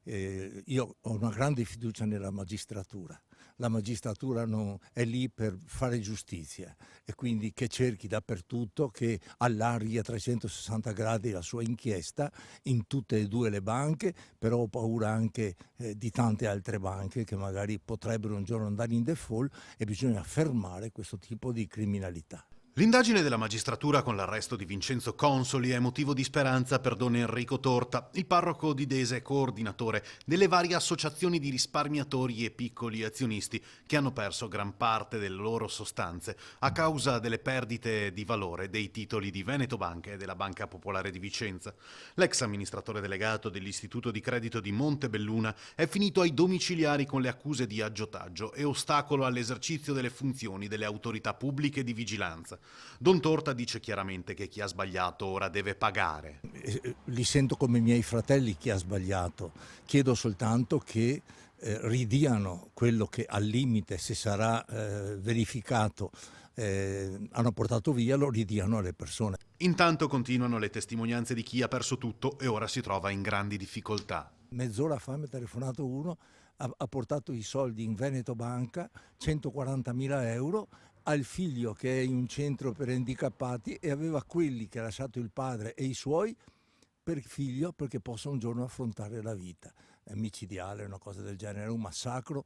Io ho una grande fiducia nella magistratura. La magistratura è lì per fare giustizia e quindi che cerchi dappertutto, che allarghi a 360 gradi la sua inchiesta in tutte e due le banche, però ho paura anche di tante altre banche che magari potrebbero un giorno andare in default e bisogna fermare questo tipo di criminalità. L'indagine della magistratura con l'arresto di Vincenzo Consoli è motivo di speranza per Don Enrico Torta, il parroco di Dese e coordinatore delle varie associazioni di risparmiatori e piccoli azionisti che hanno perso gran parte delle loro sostanze a causa delle perdite di valore dei titoli di Veneto Banca e della Banca Popolare di Vicenza. L'ex amministratore delegato dell'Istituto di Credito di Montebelluna è finito ai domiciliari con le accuse di aggiotaggio e ostacolo all'esercizio delle funzioni delle autorità pubbliche di vigilanza. Don Torta dice chiaramente che chi ha sbagliato ora deve pagare. Li sento come i miei fratelli chi ha sbagliato. Chiedo soltanto che ridiano quello che al limite, se sarà verificato, hanno portato via, lo ridiano alle persone. Intanto continuano le testimonianze di chi ha perso tutto e ora si trova in grandi difficoltà. Mezz'ora fa mi ha telefonato uno, ha portato i soldi in Veneto Banca, 140.000 euro, al figlio che è in un centro per handicappati e aveva quelli che ha lasciato il padre e i suoi per il figlio perché possa un giorno affrontare la vita. È micidiale, una cosa del genere, è un massacro